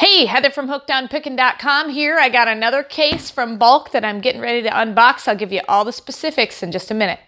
Hey, Heather from HookedOnPickin.com here. I got another case from Bulk that I'm getting ready to unbox. I'll give you all the specifics in just a minute.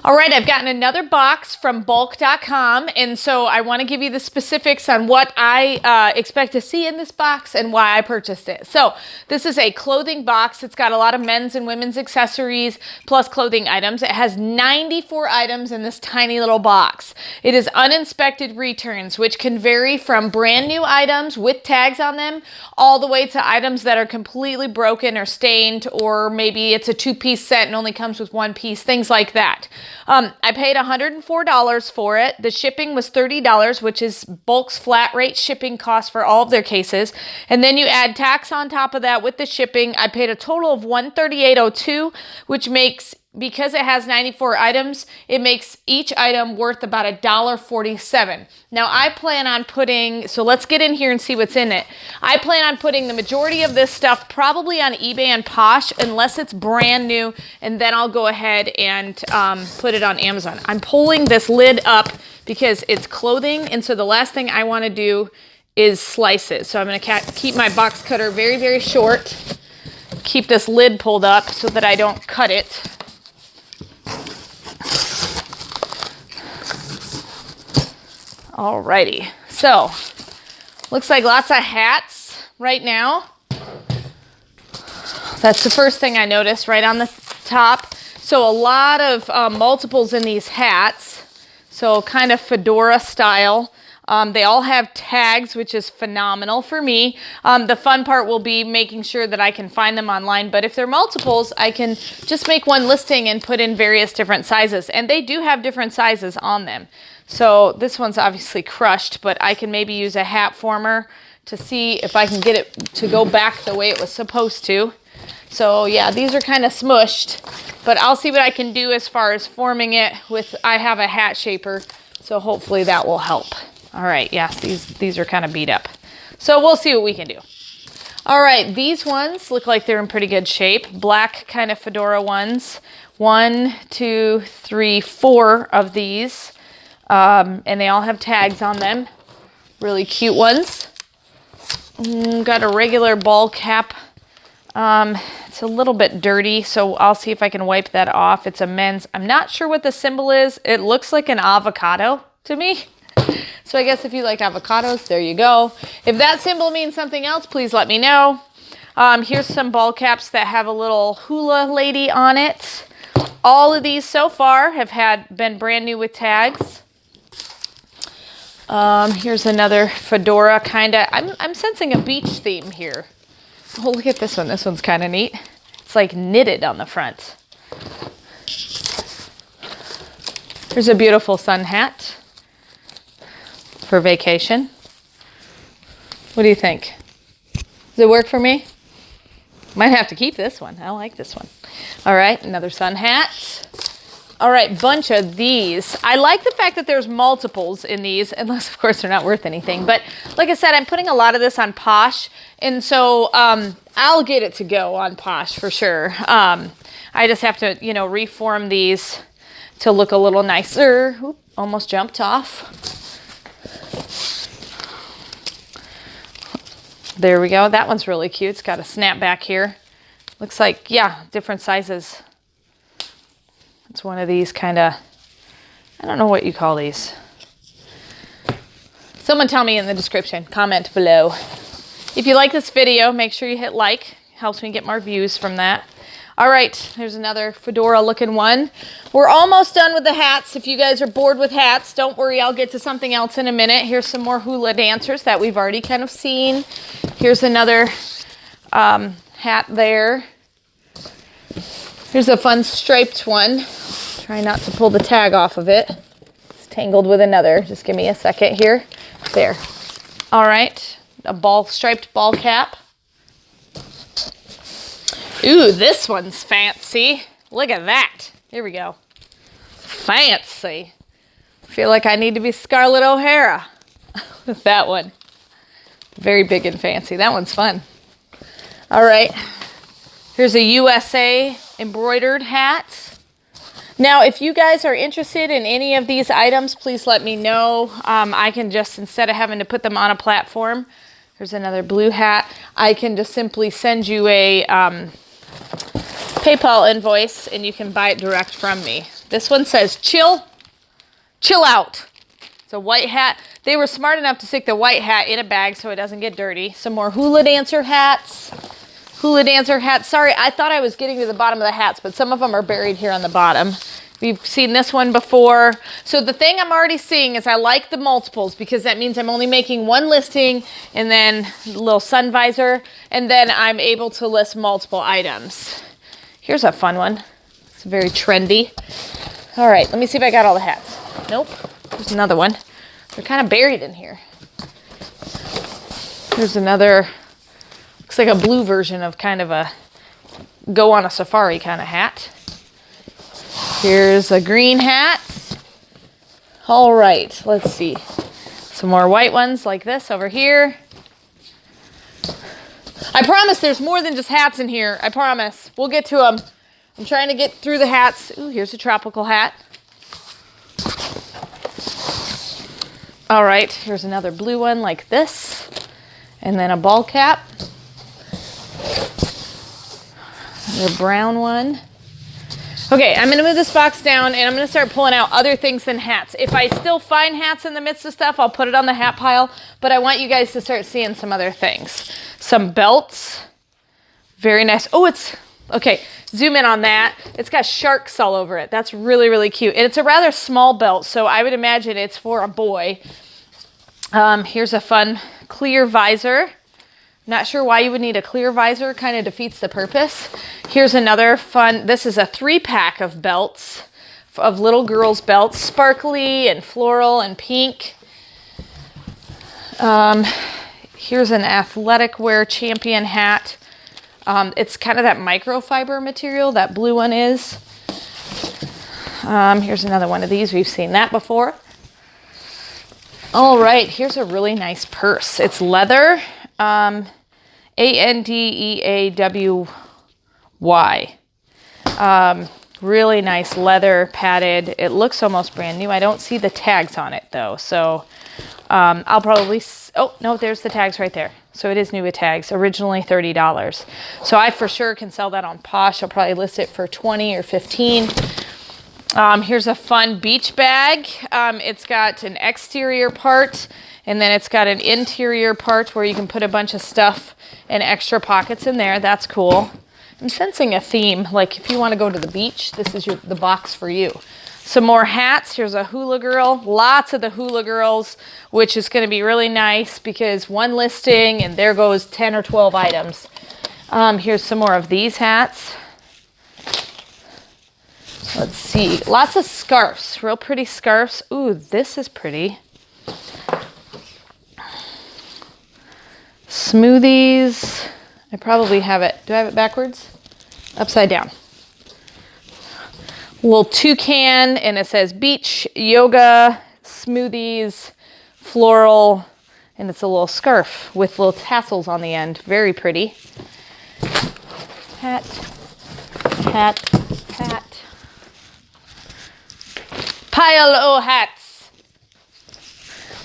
All right, I've gotten another box from bulk.com, and so I want to give you the specifics on what I expect to see in this box and why I purchased it. So this is a clothing box. It's got a lot of men's and women's accessories plus clothing items. It has 94 items in this tiny little box. It is uninspected returns, which can vary from brand new items with tags on them all the way to items that are completely broken or stained, or maybe it's a two-piece set and only comes with one piece, things like that. I paid $104 for it. The shipping was $30, which is Bulk's flat rate shipping cost for all of their cases. And then you add tax on top of that with the shipping. I paid a total of $138.02, which makes, because it has 94 items, it makes each item worth about $1.47. Now I plan on putting, so let's get in here and see what's in it. I plan on putting the majority of this stuff probably on eBay and Posh unless it's brand new, and then I'll go ahead and put it on Amazon. I'm pulling this lid up because it's clothing, and so the last thing I want to do is slice it. So I'm going to keep my box cutter very, very short. Keep this lid pulled up so that I don't cut it. Alrighty, so looks like lots of hats right now. That's the first thing I noticed right on the top. So a lot of multiples in these hats, so kind of fedora style. They all have tags, which is phenomenal for me. The fun part will be making sure that I can find them online, but if they're multiples, I can just make one listing and put in various different sizes, and they do have different sizes on them. So this one's obviously crushed, but I can maybe use a hat former to see if I can get it to go back the way it was supposed to. So yeah, these are kind of smushed, but I'll see what I can do as far as forming it with, I have a hat shaper, so hopefully that will help. All right, yes, these are kind of beat up. So we'll see what we can do. All right, these ones look like they're in pretty good shape. Black kind of fedora ones. 1, 2, 3, 4 of these. And they all have tags on them. Really cute ones. Got a regular ball cap. It's a little bit dirty, so I'll see if I can wipe that off. It's a men's. I'm not sure what the symbol is. It looks like an avocado to me. So I guess if you like avocados, there you go. If that symbol means something else, please let me know. Here's some ball caps that have a little hula lady on it. All of these so far have been brand new with tags. Here's another fedora kind of, I'm sensing a beach theme here. Oh, look at this one. This one's kind of neat. It's like knitted on the front. Here's a beautiful sun hat for vacation. What do you think? Does it work for me? Might have to keep this one. I like this one. All right, another sun hat. All right, bunch of these. I like the fact that there's multiples in these, unless of course they're not worth anything. But like I said, I'm putting a lot of this on Posh, and so I'll get it to go on Posh for sure. I just have to, reform these to look a little nicer. Oop, almost jumped off. There we go. That one's really cute. It's got a snapback here. Looks like, yeah, different sizes. It's one of these kind of, I don't know what you call these. Someone tell me in the description, comment below. If you like this video, make sure you hit like. Helps me get more views from that. All right, there's another fedora looking one. We're almost done with the hats. If you guys are bored with hats, don't worry, I'll get to something else in a minute. Here's some more hula dancers that we've already kind of seen. Here's another hat there. Here's a fun striped one. Try not to pull the tag off of it. It's tangled with another. Just give me a second here. There. All right, a striped ball cap. Ooh, this one's fancy. Look at that. Here we go. Fancy. I feel like I need to be Scarlett O'Hara with that one. Very big and fancy. That one's fun. All right. Here's a USA embroidered hat. Now, if you guys are interested in any of these items, please let me know. I can just, instead of having to put them on a platform, there's another blue hat, I can just simply send you a PayPal invoice and you can buy it direct from me. This one says, chill out. It's a white hat. They were smart enough to stick the white hat in a bag so it doesn't get dirty. Some more hula dancer hats. Sorry, I thought I was getting to the bottom of the hats, but some of them are buried here on the bottom. We've seen this one before. So the thing I'm already seeing is I like the multiples because that means I'm only making one listing and then a little sun visor, and then I'm able to list multiple items. Here's a fun one. It's very trendy. All right, let me see if I got all the hats. Nope, there's another one. They're kind of buried in here. There's another, looks like a blue version of kind of a go on a safari kind of hat. Here's a green hat. All right, let's see. Some more white ones like this over here. I promise there's more than just hats in here. I promise. We'll get to them. I'm trying to get through the hats. Ooh, here's a tropical hat. All right, here's another blue one like this. And then a ball cap. Another brown one. Okay, I'm going to move this box down and I'm going to start pulling out other things than hats. If I still find hats in the midst of stuff, I'll put it on the hat pile, but I want you guys to start seeing some other things. Some belts. Very nice. Oh, it's, okay, zoom in on that. It's got sharks all over it. That's really, really cute. And it's a rather small belt, so I would imagine it's for a boy. Here's a fun clear visor. Not sure why you would need a clear visor, kind of defeats the purpose. Here's another fun, this is a 3-pack of belts, of little girls' belts, sparkly and floral and pink. Here's an athletic wear champion hat. It's kind of that microfiber material, that blue one is. Here's another one of these, we've seen that before. All right, here's a really nice purse. It's leather. Andeawy. Really nice leather padded. It looks almost brand new. I don't see the tags on it though. So I'll probably, oh no, there's the tags right there. So it is new with tags, originally $30. So I for sure can sell that on Posh. I'll probably list it for 20 or 15. Here's a fun beach bag. It's got an exterior part and then it's got an interior part where you can put a bunch of stuff and extra pockets in there. That's cool. I'm sensing a theme, like if you want to go to the beach, this is the box for you. Some more hats. Here's a hula girl. Lots of the hula girls, which is going to be really nice because one listing and there goes 10 or 12 items. Here's some more of these hats. Let's see. Lots of scarves. Real pretty scarves. Ooh, this is pretty. Smoothies. I probably have it. Do I have it backwards? Upside down. Little toucan, and it says beach, yoga, smoothies, floral, and it's a little scarf with little tassels on the end. Very pretty. Hat, hat, hat. Pile o' hats.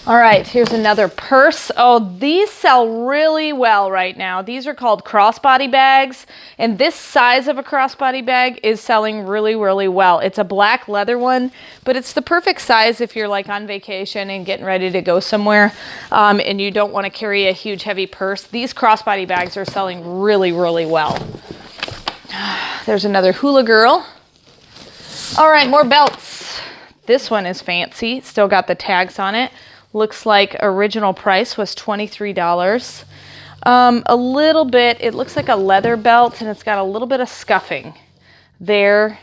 All right, here's another purse. Oh, these sell really well right now. These are called crossbody bags, and this size of a crossbody bag is selling really, really well. It's a black leather one, but it's the perfect size if you're like on vacation and getting ready to go somewhere, and you don't want to carry a huge, heavy purse. These crossbody bags are selling really, really well. There's another hula girl. All right, more belts. This one is fancy. Still got the tags on it. Looks like original price was $23. A little bit, it looks like a leather belt and it's got a little bit of scuffing there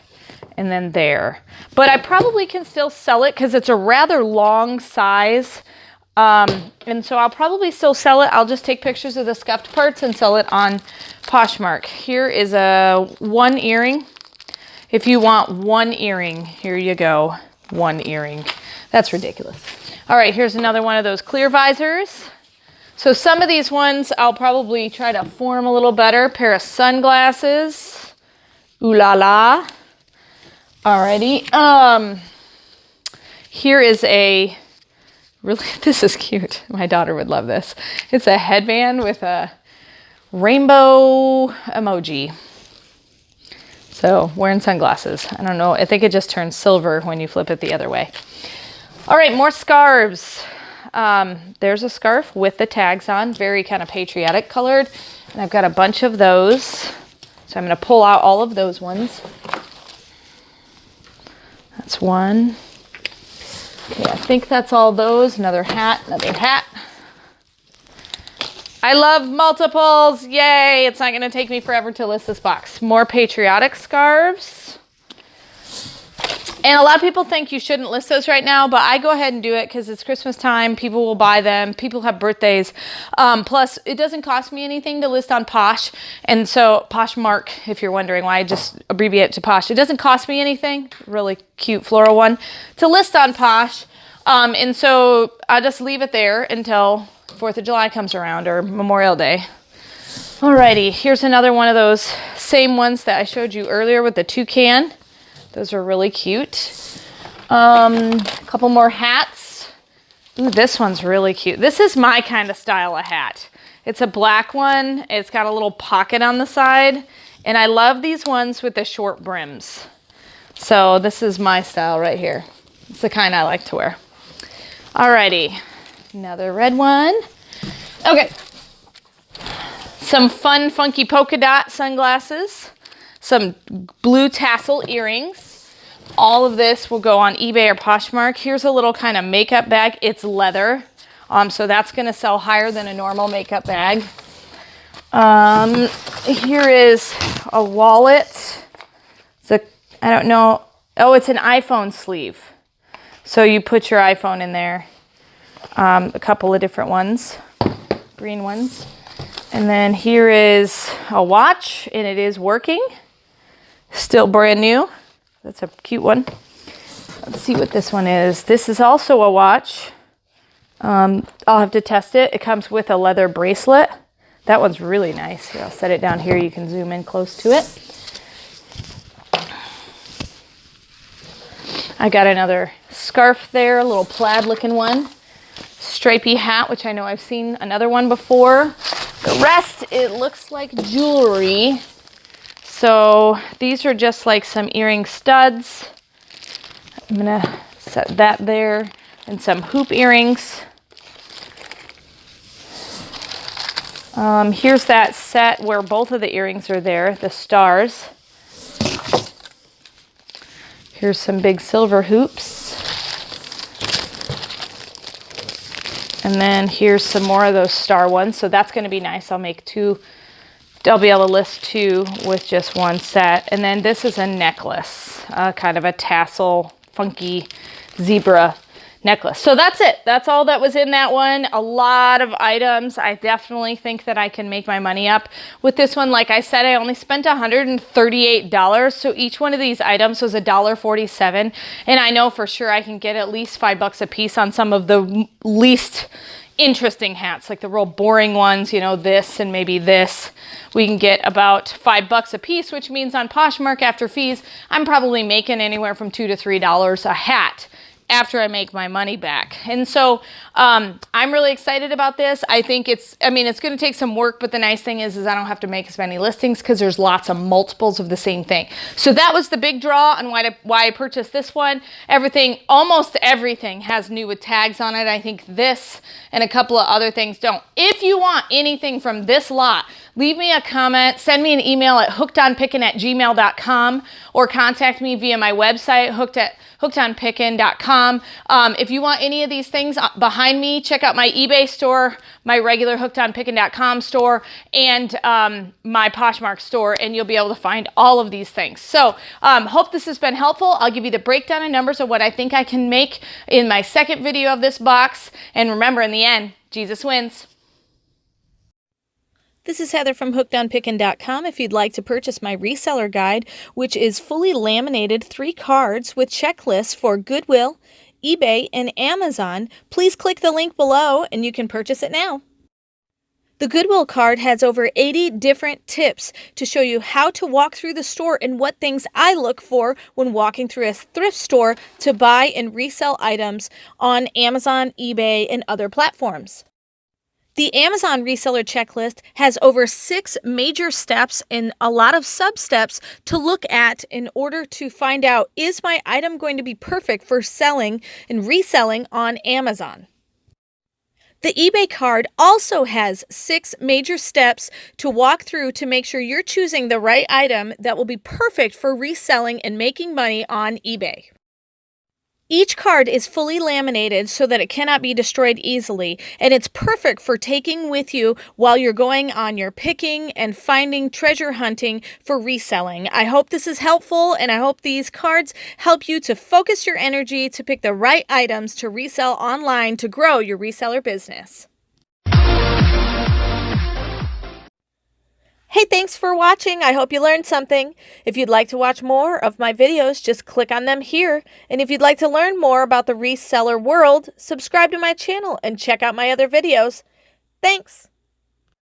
and then there. But I probably can still sell it because it's a rather long size. And so I'll probably still sell it. I'll just take pictures of the scuffed parts and sell it on Poshmark. Here is a one earring. If you want one earring, here you go. One earring. That's ridiculous. All right, here's another one of those clear visors. So some of these ones I'll probably try to form a little better. Pair of sunglasses. Ooh la la. Alrighty. Here is a really, this is cute. My daughter would love this. It's a headband with a rainbow emoji. So wearing sunglasses. I don't know. I think it just turns silver when you flip it the other way. All right, more scarves. There's a scarf with the tags on, very kind of patriotic colored. And I've got a bunch of those. So I'm going to pull out all of those ones. That's one. Okay, I think that's all those. Another hat, another hat. I love multiples. Yay. It's not going to take me forever to list this box. More patriotic scarves. And a lot of people think you shouldn't list those right now, but I go ahead and do it because it's Christmas time. People will buy them. People have birthdays. Plus, it doesn't cost me anything to list on Posh. And so, Poshmark, if you're wondering why I just abbreviate it to Posh. It doesn't cost me anything. Really cute floral one to list on Posh. And so, I'll just leave it there until 4th of July comes around or Memorial Day. Alrighty, here's another one of those same ones that I showed you earlier with the toucan. Those are really cute. A couple more hats. Ooh, this one's really cute. This is my kind of style of hat. It's a black one. It's got a little pocket on the side. And I love these ones with the short brims. So this is my style right here. It's the kind I like to wear. Alrighty, another red one. Okay. Some fun, funky polka dot sunglasses. Some blue tassel earrings. All of this will go on eBay or Poshmark. Here's a little kind of makeup bag. It's leather. So that's going to sell higher than a normal makeup bag. Here is a wallet. I don't know. Oh, it's an iPhone sleeve. So you put your iPhone in there. A couple of different ones. Green ones. And then here is a watch, and it is working. Still brand new. That's a cute one. Let's see what this one is. This is also a watch. I'll have to test it. It comes with a leather bracelet. That one's really nice. Here, I'll set it down here. You can zoom in close to it. I got another scarf there, a little plaid looking one. Stripy hat, which I know I've seen another one before. The rest, it looks like jewelry. So these are just like some earring studs. I'm gonna set that there. And some hoop earrings. Here's that set where both of the earrings are there, the stars. Here's some big silver hoops. And then here's some more of those star ones. So that's going to be nice. I'll make two. I'll be able to list two with just one set. And then this is a necklace, kind of a tassel, funky zebra necklace. So that's it. That's all that was in that one. A lot of items. I definitely think that I can make my money up with this one. Like I said, I only spent $138. So each one of these items was $1.47. And I know for sure I can get at least $5 a piece on some of the least interesting hats, like the real boring ones, you know, this and maybe this. We can get about $5 a piece, which means on Poshmark after fees, I'm probably making anywhere from $2 to $3 a hat after I make my money back. And so I'm really excited about this. I think it's going to take some work, but the nice thing is I don't have to make as many listings because there's lots of multiples of the same thing. So that was the big draw on why I purchased this one. Almost everything has new with tags on it. I think this and a couple of other things don't. If you want anything from this lot, leave me a comment, send me an email at hookedonpickin@gmail.com or contact me via my website, hookedonpickin.com. If you want any of these things behind me, check out my eBay store, my regular hookedonpickin.com store, and my Poshmark store, and you'll be able to find all of these things. So hope this has been helpful. I'll give you the breakdown and numbers of what I think I can make in my second video of this box. And remember, in the end, Jesus wins. This is Heather from hookedonpickin.com. If you'd like to purchase my reseller guide, which is fully laminated 3 cards with checklists for Goodwill, eBay, and Amazon, please click the link below and you can purchase it now. The Goodwill card has over 80 different tips to show you how to walk through the store and what things I look for when walking through a thrift store to buy and resell items on Amazon, eBay, and other platforms. The Amazon Reseller Checklist has over 6 major steps and a lot of sub-steps to look at in order to find out, is my item going to be perfect for selling and reselling on Amazon? The eBay card also has 6 major steps to walk through to make sure you're choosing the right item that will be perfect for reselling and making money on eBay. Each card is fully laminated so that it cannot be destroyed easily, and it's perfect for taking with you while you're going on your picking and finding treasure hunting for reselling. I hope this is helpful, and I hope these cards help you to focus your energy to pick the right items to resell online to grow your reseller business. Hey, thanks for watching. I hope you learned something. If you'd like to watch more of my videos, just click on them here. And if you'd like to learn more about the reseller world, subscribe to my channel and check out my other videos. Thanks.